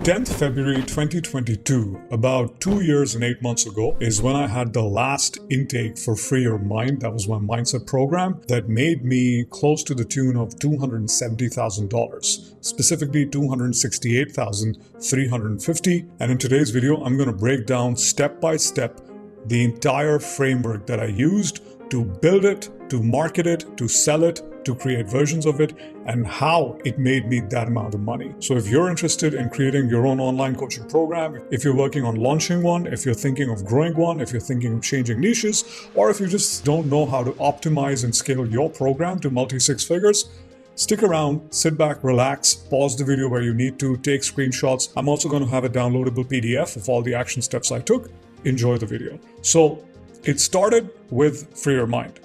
10th February 2022, about 2 years and 8 months ago, is when I had the last intake for Free Your Mind. That was my mindset program that made me close to the tune of $270,000, specifically $268,350. And in today's video, I'm going to break down step by step the entire framework that I used to build it, to market it, to sell it, to create versions of it, and how it made me that amount of money. So if you're interested in creating your own online coaching program, if you're working on launching one, if you're thinking of growing one, if you're thinking of changing niches, or if you just don't know how to optimize and scale your program to multi-six figures, stick around, sit back, relax, pause the video where you need to, take screenshots. I'm also going to have a downloadable PDF of all the action steps I took. Enjoy the video. So it started with Free Your Mind.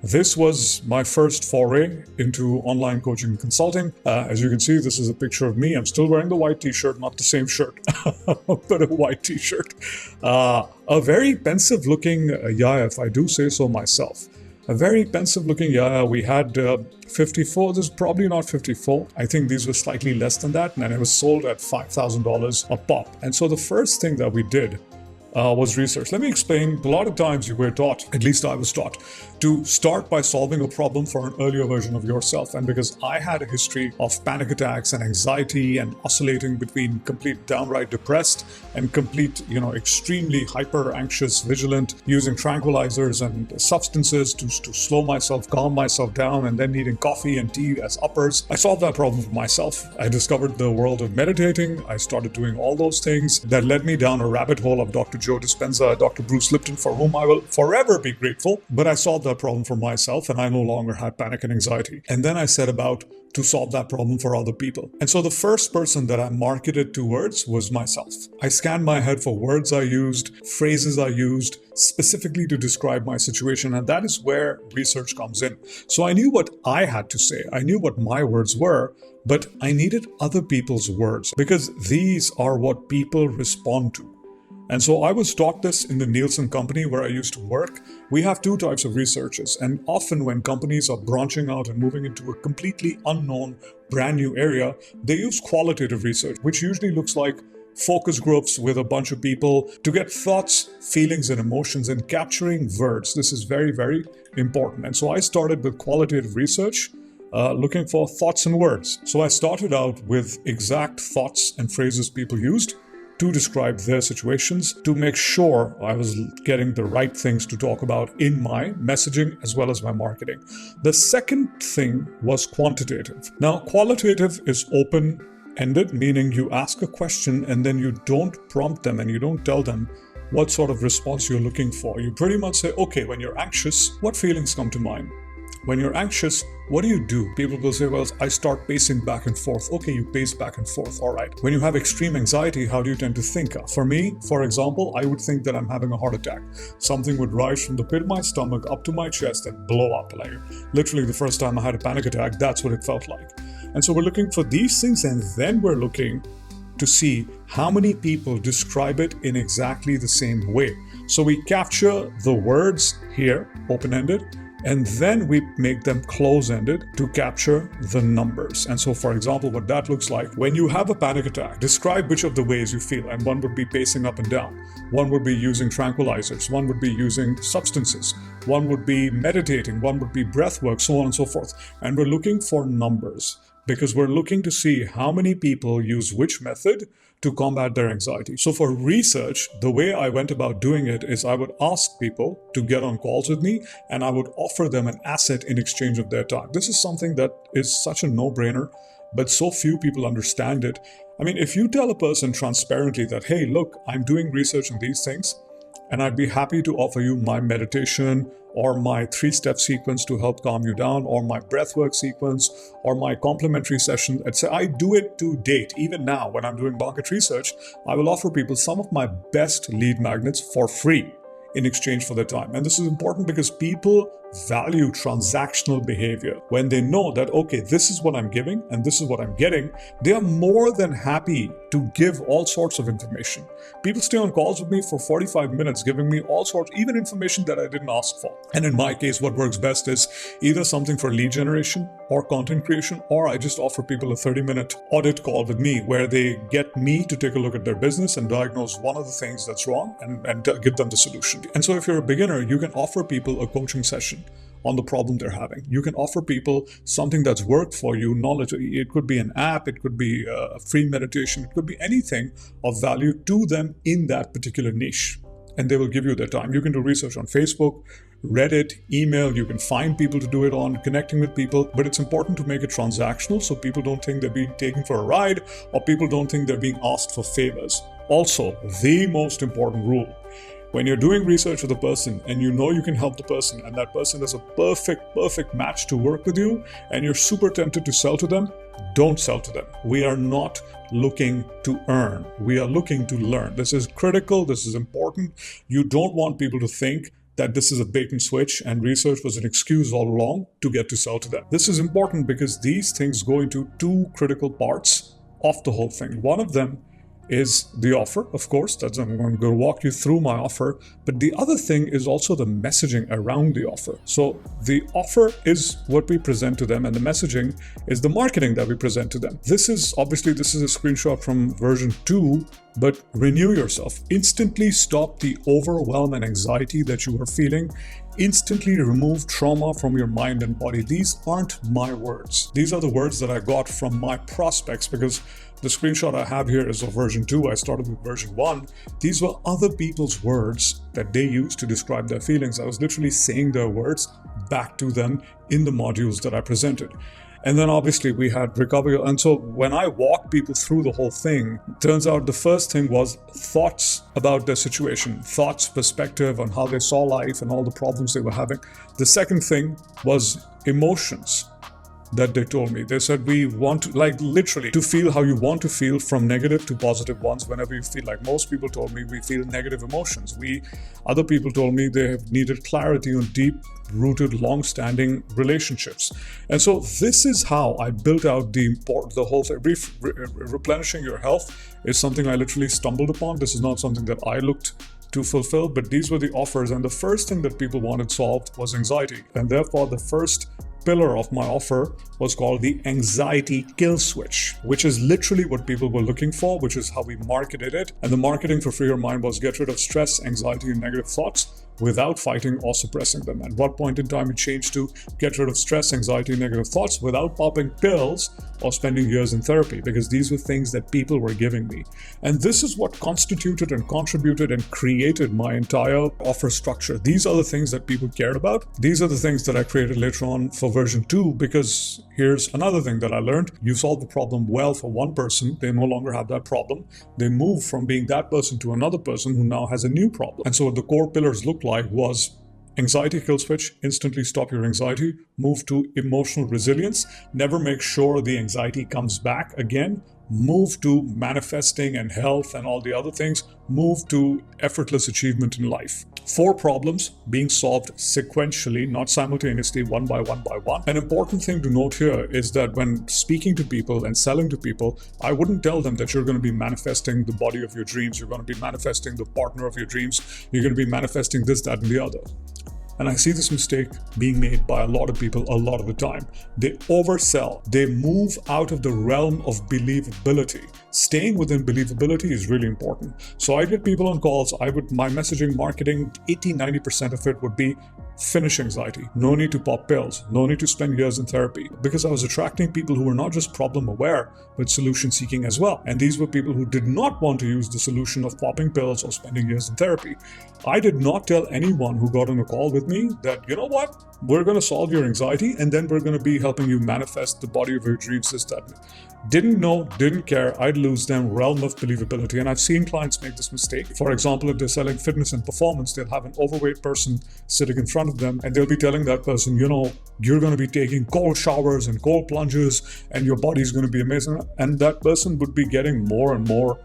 This was my first foray into online coaching and consulting. As you can see, this is a picture of me. I'm still wearing the white t-shirt, not the same shirt, but a white t-shirt. A very pensive looking yaya, if I do say so myself. A very pensive looking yaya. We had 54, this is probably not 54. I think these were slightly less than that, and it was sold at $5,000 a pop. And so the first thing that we did was research. Let me explain. A lot of times you were taught, at least I was taught, to start by solving a problem for an earlier version of yourself. And because I had a history of panic attacks and anxiety and oscillating between complete downright depressed and complete, extremely hyper anxious, vigilant, using tranquilizers and substances to slow myself, calm myself down, and then needing coffee and tea as uppers, I solved that problem for myself. I discovered the world of meditating. I started doing all those things that led me down a rabbit hole of Dr. Joe Dispenza, Dr. Bruce Lipton, for whom I will forever be grateful. But I solved that problem for myself, and I no longer had panic and anxiety. And then I set about to solve that problem for other people. And so the first person that I marketed towards was myself. I scanned my head for words I used, phrases I used, specifically to describe my situation. And that is where research comes in. So I knew what I had to say. I knew what my words were, but I needed other people's words because these are what people respond to. And so I was taught this in the Nielsen company where I used to work. We have two types of researchers, and often when companies are branching out and moving into a completely unknown, brand new area, they use qualitative research, which usually looks like focus groups with a bunch of people to get thoughts, feelings, and emotions and capturing words. This is very, very important. And so I started with qualitative research, looking for thoughts and words. So I started out with exact thoughts and phrases people used to describe their situations, to make sure I was getting the right things to talk about in my messaging as well as my marketing. The second thing was quantitative. Now, qualitative is open-ended, meaning you ask a question and then you don't prompt them and you don't tell them what sort of response you're looking for. You pretty much say, okay, when you're anxious, what feelings come to mind? When you're anxious, what do? People will say, well, I start pacing back and forth. Okay, you pace back and forth. All right. When you have extreme anxiety, how do you tend to think? For me, for example, I would think that I'm having a heart attack. Something would rise from the pit of my stomach up to my chest and blow up. Like literally the first time I had a panic attack, that's what it felt like. And so we're looking for these things, and then we're looking to see how many people describe it in exactly the same way. So we capture the words here, open-ended, and then we make them close-ended to capture the numbers. And so, for example, what that looks like, when you have a panic attack, describe which of the ways you feel. And one would be pacing up and down. One would be using tranquilizers. One would be using substances. One would be meditating. One would be breath work, so on and so forth. And we're looking for numbers because we're looking to see how many people use which method to combat their anxiety. So for research, the way I went about doing it is I would ask people to get on calls with me and I would offer them an asset in exchange of their time. This is something that is such a no-brainer, but so few people understand it. I mean, if you tell a person transparently that, hey, look, I'm doing research on these things and I'd be happy to offer you my meditation or my 3-step sequence to help calm you down, or my breathwork sequence, or my complimentary session. I do it to date. Even now, when I'm doing market research, I will offer people some of my best lead magnets for free in exchange for their time. And this is important because people value transactional behavior, when they know that, okay, this is what I'm giving and this is what I'm getting, they are more than happy to give all sorts of information. People stay on calls with me for 45 minutes, giving me all sorts, even information that I didn't ask for. And in my case, what works best is either something for lead generation or content creation, or I just offer people a 30-minute audit call with me where they get me to take a look at their business and diagnose one of the things that's wrong and give them the solution. And so if you're a beginner, you can offer people a coaching session on the problem they're having. You can offer people something that's worked for you, knowledge. It could be an app, it could be a free meditation, it could be anything of value to them in that particular niche. And they will give you their time. You can do research on Facebook, Reddit, email. You can find people to do it on, connecting with people. But it's important to make it transactional so people don't think they're being taken for a ride, or people don't think they're being asked for favors. Also, the most important rule: when you're doing research with a person and you know you can help the person and that person is a perfect match to work with you and you're super tempted to sell to them, don't sell to them. We are not looking to earn. We are looking to learn. This is critical. This is important. You don't want people to think that this is a bait and switch and research was an excuse all along to get to sell to them. This is important because these things go into two critical parts of the whole thing. One of them is the offer, of course. I'm going to walk you through my offer. But the other thing is also the messaging around the offer. So the offer is what we present to them, and the messaging is the marketing that we present to them. This is a screenshot from version 2, but renew yourself. Instantly stop the overwhelm and anxiety that you are feeling. Instantly remove trauma from your mind and body. These aren't my words. These are the words that I got from my prospects, because the screenshot I have here is of version 2. I started with version 1. These were other people's words that they used to describe their feelings. I was literally saying their words back to them in the modules that I presented. And then obviously we had recovery. And so when I walk people through the whole thing, turns out the first thing was thoughts about their situation, thoughts, perspective on how they saw life and all the problems they were having. The second thing was emotions that they told me. They said, we want to, like, literally to feel how you want to feel from negative to positive ones whenever you feel. Like most people told me we feel negative emotions. Other people told me they have needed clarity on deep-rooted, long-standing relationships. And so this is how I built out the whole thing. Replenishing your health is something I literally stumbled upon. This is not something that I looked to fulfill, but these were the offers. And the first thing that people wanted solved was anxiety. And therefore, the first pillar of my offer was called the anxiety kill switch, which is literally what people were looking for, which is how we marketed it. And the marketing for Free Your Mind was get rid of stress, anxiety, and negative thoughts without fighting or suppressing them. At what point in time it changed to get rid of stress, anxiety, negative thoughts without popping pills or spending years in therapy, because these were things that people were giving me. And this is what constituted and contributed and created my entire offer structure. These are the things that people cared about. These are the things that I created later on for version 2, because here's another thing that I learned. You solve the problem well for one person, they no longer have that problem. They move from being that person to another person who now has a new problem. And so what the core pillars looked like was anxiety kill switch, instantly stop your anxiety, move to emotional resilience, never make sure the anxiety comes back again, move to manifesting and health and all the other things, move to effortless achievement in life. 4 problems being solved sequentially, not simultaneously, one by one by one. An important thing to note here is that when speaking to people and selling to people, I wouldn't tell them that you're going to be manifesting the body of your dreams, you're going to be manifesting the partner of your dreams, you're going to be manifesting this, that, and the other. And I see this mistake being made by a lot of people a lot of the time. They oversell. They move out of the realm of believability. Staying within believability is really important. So I get people on calls. My messaging, marketing, 80-90% of it would be finish anxiety. No need to pop pills. No need to spend years in therapy. Because I was attracting people who were not just problem aware, but solution seeking as well. And these were people who did not want to use the solution of popping pills or spending years in therapy. I did not tell anyone who got on a call with me that, you know what, we're going to solve your anxiety and then we're going to be helping you manifest the body of your dreams, this, that. Didn't know, didn't care. I'd lose them realm of believability. And I've seen clients make this mistake. For example, if they're selling fitness and performance, they'll have an overweight person sitting in front of them and they'll be telling that person, you know, you're going to be taking cold showers and cold plunges and your body's going to be amazing. And that person would be getting more and more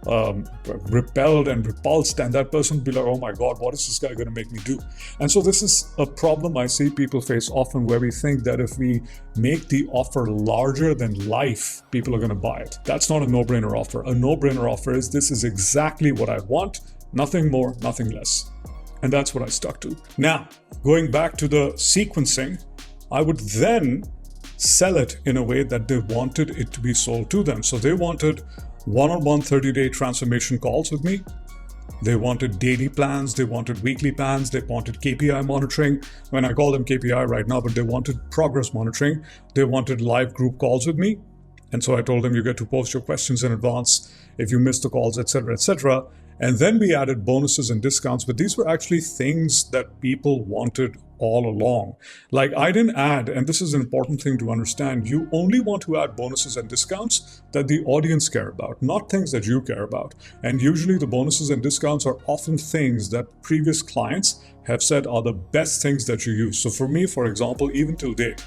repelled and repulsed, and that person would be like, oh my God, what is this guy going to make me do? And so this is a problem I see people face often, where we think that if we make the offer larger than life, people are going to buy it. That's not a no-brainer offer. A no-brainer offer is, this is exactly what I want, nothing more, nothing less. And that's what I stuck to. Now, going back to the sequencing, I would then sell it in a way that they wanted it to be sold to them. So they wanted one-on-one 30-day transformation calls with me. They wanted daily plans, they wanted weekly plans, they wanted KPI monitoring. When I call them KPI right now, but they wanted progress monitoring. They wanted live group calls with me. And so I told them, you get to post your questions in advance if you miss the calls, etc., etc. And then we added bonuses and discounts, but these were actually things that people wanted all along. Like, I didn't add, and this is an important thing to understand, you only want to add bonuses and discounts that the audience care about, not things that you care about. And usually the bonuses and discounts are often things that previous clients have said are the best things that you use. So for me, for example, even till date,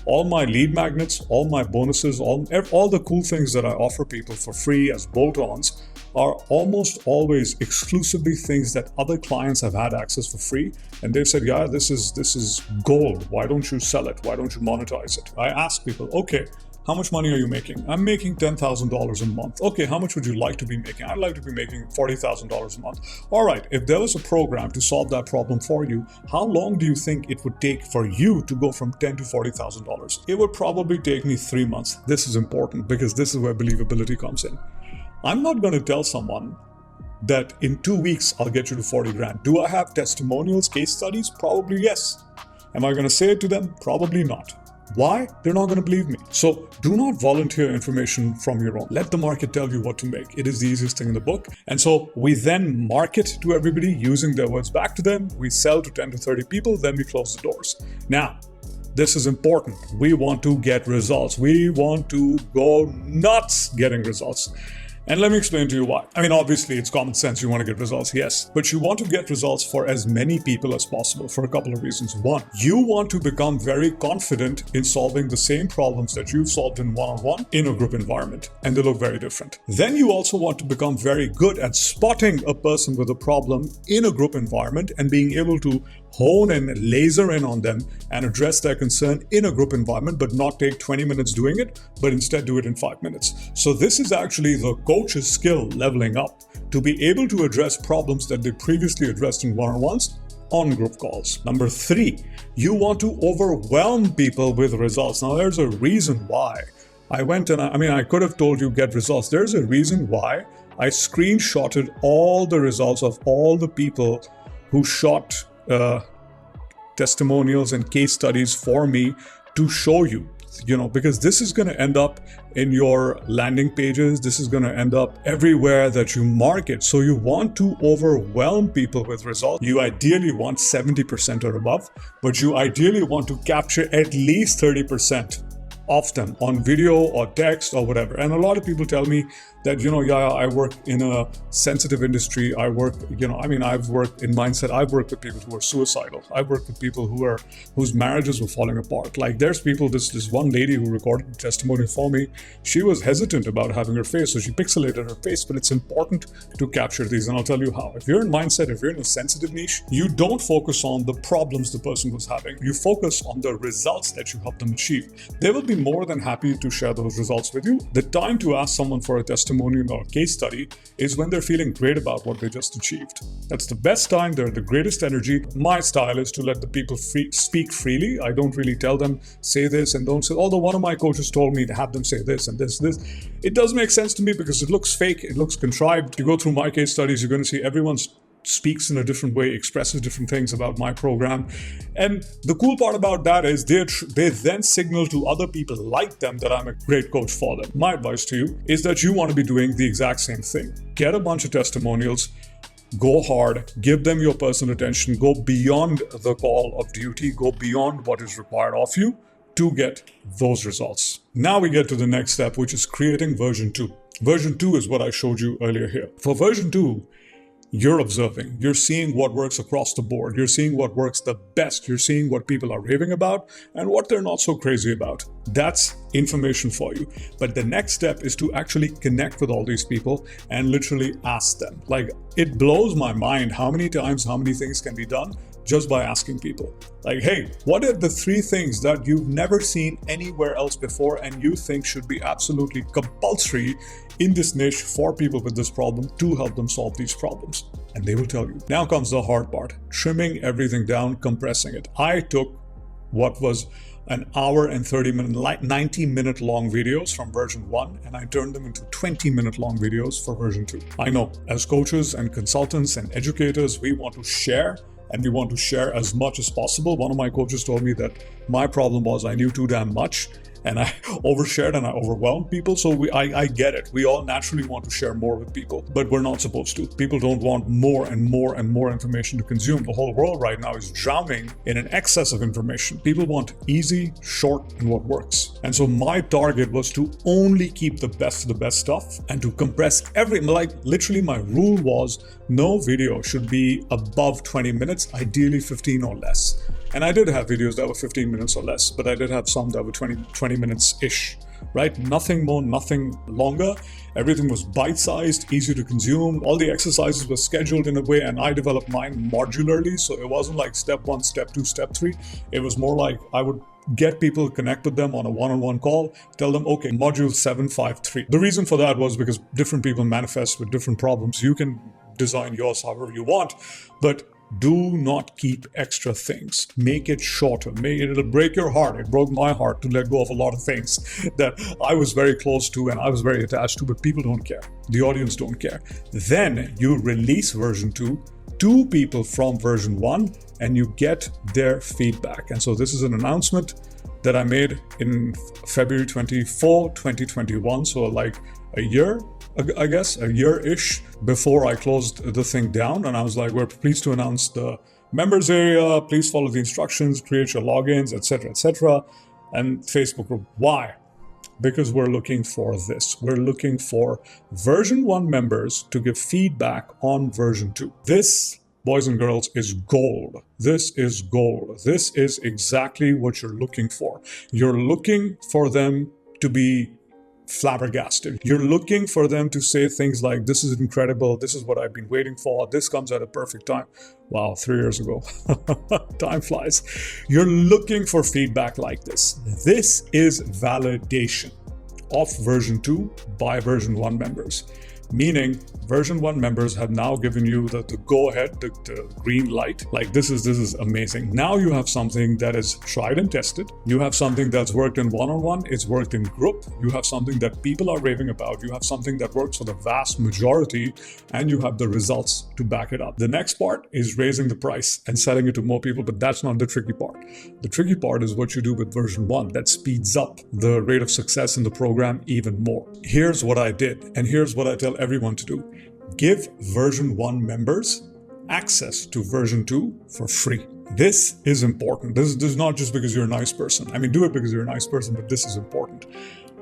all my lead magnets, all my bonuses, all the cool things that I offer people for free as bolt-ons are almost always exclusively things that other clients have had access for free. And they've said, yeah, this is gold. Why don't you sell it? Why don't you monetize it? I ask people, okay, how much money are you making? I'm making $10,000 a month. Okay, how much would you like to be making? I'd like to be making $40,000 a month. All right, if there was a program to solve that problem for you, how long do you think it would take for you to go from $10,000 to $40,000? It would probably take me 3 months. This is important because this is where believability comes in. I'm not going to tell someone that in 2 weeks I'll get you to 40 grand. Do I have testimonials, case studies? Probably yes. Am I going to say it to them? Probably not. Why? They're not going to believe me. So do not volunteer information from your own. Let the market tell you what to make. It is the easiest thing in the book. And so we then market to everybody using their words back to them. We sell to 10 to 30 people, then we close the doors. Now, this is important. We want to get results. We want to go nuts getting results. And let me explain to you why. I mean, obviously, it's common sense. You want to get results, yes. But you want to get results for as many people as possible for a couple of reasons. One, you want to become very confident in solving the same problems that you've solved in one-on-one in a group environment, and they look very different. Then you also want to become very good at spotting a person with a problem in a group environment and being able to hone and laser in on them and address their concern in a group environment, but not take 20 minutes doing it, but instead do it in 5 minutes. So this is actually the coach's skill leveling up to be able to address problems that they previously addressed in one-on-ones on group calls. Number 3, you want to overwhelm people with results. Now, there's a reason why. I could have told you get results. There's a reason why I screenshotted all the results of all the people who shot testimonials and case studies for me to show you, because this is going to end up in your landing pages. This is going to end up everywhere that you market. So you want to overwhelm people with results. You ideally want 70% or above, but you ideally want to capture at least 30% of them on video or text or whatever. And a lot of people tell me that, I work in a sensitive industry. I've worked in mindset. I've worked with people who are suicidal. I've worked with people whose marriages were falling apart. Like, there's people, this one lady who recorded a testimony for me, she was hesitant about having her face, so she pixelated her face, but it's important to capture these, and I'll tell you how. If you're in mindset, if you're in a sensitive niche, you don't focus on the problems the person was having. You focus on the results that you help them achieve. They will be more than happy to share those results with you. The time to ask someone for a testimonial or a case study is when they're feeling great about what they just achieved. That's the best time. They're the greatest energy. My style is to let the people speak freely. I don't really tell them, say this and don't say, although one of my coaches told me to have them say this and this. It does make sense to me because it looks fake. It looks contrived. You go through my case studies, you're going to see everyone's speaks in a different way, expresses different things about my program. And the cool part about that is they then signal to other people like them that I'm a great coach for them. My advice to you is that you want to be doing the exact same thing. Get a bunch of testimonials, go hard, give them your personal attention, go beyond the call of duty, go beyond what is required of you to get those results. Now we get to the next step, which is creating version 2. Version 2 is what I showed you earlier here. For version 2, you're observing, you're seeing what works across the board, you're seeing what works the best, you're seeing what people are raving about and what they're not so crazy about. That's information for you. But the next step is to actually connect with all these people and literally ask them. Like, it blows my mind how many times, how many things can be done just by asking people. Like, hey, what are the 3 things that you've never seen anywhere else before and you think should be absolutely compulsory in this niche for people with this problem to help them solve these problems? And they will tell you. Now comes the hard part, trimming everything down, compressing it. I took what was an hour and 30-minute, 90-minute long videos from version 1, and I turned them into 20-minute long videos for version 2. I know, as coaches and consultants and educators, we want to share, and we want to share as much as possible. One of my coaches told me that my problem was I knew too damn much, and I overshared and I overwhelmed people. So I get it. We all naturally want to share more with people, but we're not supposed to. People don't want more and more and more information to consume. The whole world right now is drowning in an excess of information. People want easy, short, and what works. And so my target was to only keep the best of the best stuff and to compress literally my rule was no video should be above 20 minutes, ideally 15 or less. And I did have videos that were 15 minutes or less, but I did have some that were 20 minutes-ish, right? Nothing more, nothing longer. Everything was bite-sized, easy to consume. All the exercises were scheduled in a way, and I developed mine modularly. So it wasn't like step 1, step 2, step 3. It was more like I would get people, connect with them on a one-on-one call, tell them, okay, module 753. The reason for that was because different people manifest with different problems. You can design yours however you want, but do not keep extra things. Make it shorter. It'll break your heart. It broke my heart to let go of a lot of things that I was very close to and I was very attached to, but people don't care. The audience don't care. Then you release version 2 to people from version 1 and you get their feedback. And so this is an announcement that I made in February 24, 2021. So like a year, I guess, a year-ish before I closed the thing down. And I was like, we're pleased to announce the members area. Please follow the instructions, create your logins, etc., etc. And Facebook group. Why? Because we're looking for this. We're looking for version 1 members to give feedback on version 2. This, boys and girls, is gold. This is gold. This is exactly what you're looking for. You're looking for them to be flabbergasted. You're looking for them to say things like, this is incredible, this is what I've been waiting for, this comes at a perfect time. Wow, 3 years ago. Time flies. You're looking for feedback like this. This is validation of version 2 by version 1 members. Meaning version 1 members have now given you the go-ahead, the green light. Like this is amazing. Now you have something that is tried and tested. You have something that's worked in one-on-one. It's worked in group. You have something that people are raving about. You have something that works for the vast majority, and you have the results to back it up. The next part is raising the price and selling it to more people, but that's not the tricky part. The tricky part is what you do with version 1 that speeds up the rate of success in the program even more. Here's what I did, and here's what I tell everyone to do. Give version 1 members access to version 2 for free. This is important. This is not just because you're a nice person. I mean, do it because you're a nice person, but this is important.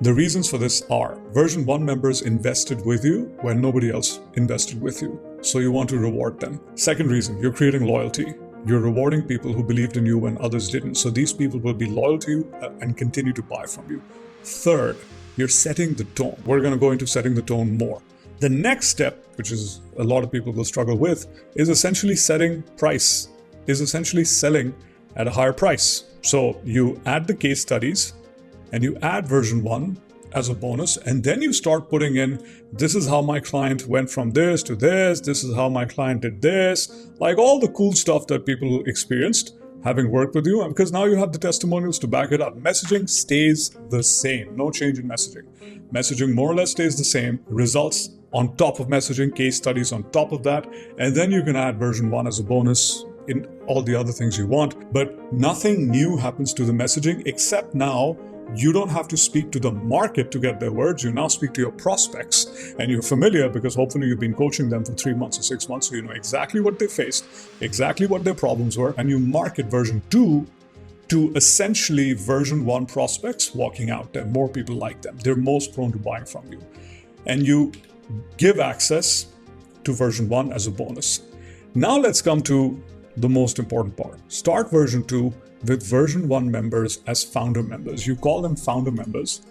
The reasons for this are version 1 members invested with you when nobody else invested with you. So you want to reward them. Second reason, you're creating loyalty. You're rewarding people who believed in you when others didn't. So these people will be loyal to you and continue to buy from you. Third, you're setting the tone. We're going to go into setting the tone more. The next step, which is a lot of people will struggle with, is essentially setting price, is essentially selling at a higher price. So you add the case studies and you add version 1 as a bonus, and then you start putting in, this is how my client went from this to this, this is how my client did this, like all the cool stuff that people experienced having worked with you, because now you have the testimonials to back it up. Messaging stays the same, no change in messaging. Messaging more or less stays the same, results on top of messaging, case studies on top of that, and then you can add version 1 as a bonus in all the other things you want. But nothing new happens to the messaging, except now you don't have to speak to the market to get their words. You now speak to your prospects, and you're familiar because hopefully you've been coaching them for 3 months or 6 months, so you know exactly what they faced, exactly what their problems were, and you market version 2 to essentially version 1 prospects walking out there. More people like them. They're most prone to buying from you. And you give access to version 1 as a bonus. Now let's come to the most important part. Start version 2 with version 1 members as founder members. You call them founder members.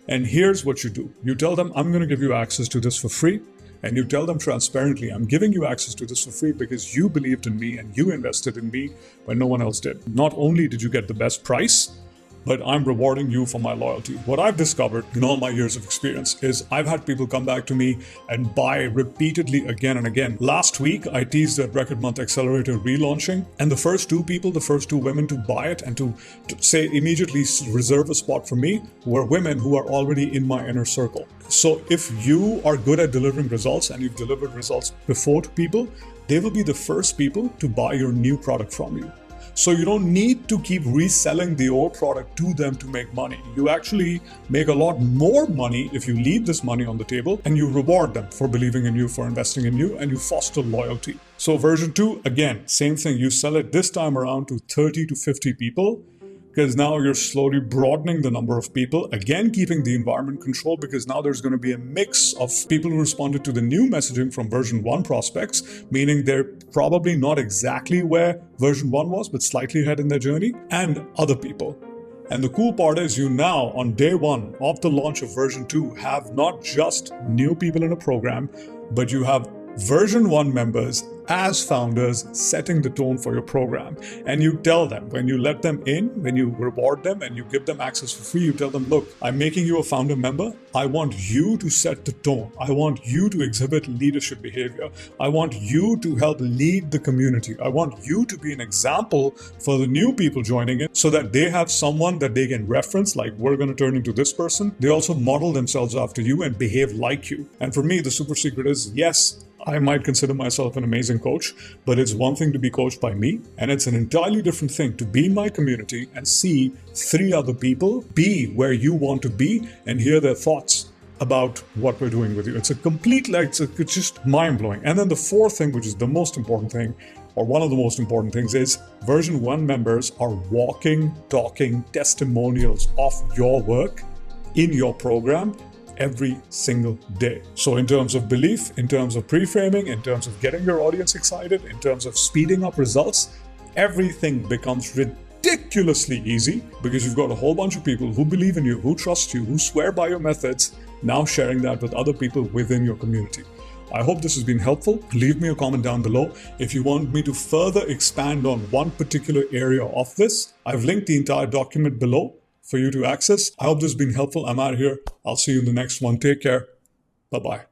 And here's what you do. You tell them, I'm going to give you access to this for free. And you tell them transparently, I'm giving you access to this for free because you believed in me and you invested in me when no one else did. Not only did you get the best price, but I'm rewarding you for my loyalty. What I've discovered in all my years of experience is I've had people come back to me and buy repeatedly again and again. Last week, I teased that Record Month Accelerator relaunching, and the first 2 women to buy it and to say immediately reserve a spot for me were women who are already in my inner circle. So if you are good at delivering results and you've delivered results before to people, they will be the first people to buy your new product from you. So you don't need to keep reselling the old product to them to make money. You actually make a lot more money if you leave this money on the table and you reward them for believing in you, for investing in you, and you foster loyalty. So version 2, again, same thing. You sell it this time around to 30 to 50 people. Because now you're slowly broadening the number of people, again keeping the environment controlled, because now there's going to be a mix of people who responded to the new messaging from version 1 prospects, meaning they're probably not exactly where version 1 was, but slightly ahead in their journey, and other people. And the cool part is you now, on day 1 of the launch of version 2, have not just new people in a program, but you have version 1 members as founders setting the tone for your program. And you tell them, when you let them in, when you reward them and you give them access for free, you tell them, look, I'm making you a founder member. I want you to set the tone. I want you to exhibit leadership behavior. I want you to help lead the community. I want you to be an example for the new people joining in so that they have someone that they can reference, like we're going to turn into this person. They also model themselves after you and behave like you. And for me, the super secret is, yes, I might consider myself an amazing coach, but it's one thing to be coached by me, and it's an entirely different thing to be in my community and see 3 other people be where you want to be and hear their thoughts about what we're doing with you. It's it's just mind-blowing. And then the 4th thing, which is the most important thing, or one of the most important things, is version 1 members are walking, talking testimonials of your work in your program every single day. So in terms of belief, in terms of pre-framing, in terms of getting your audience excited, in terms of speeding up results, everything becomes ridiculously easy because you've got a whole bunch of people who believe in you, who trust you, who swear by your methods, now sharing that with other people within your community. I hope this has been helpful. Leave me a comment down below. If you want me to further expand on one particular area of this, I've linked the entire document below for you to access. I hope this has been helpful. I'm out of here. I'll see you in the next one. Take care. Bye-bye.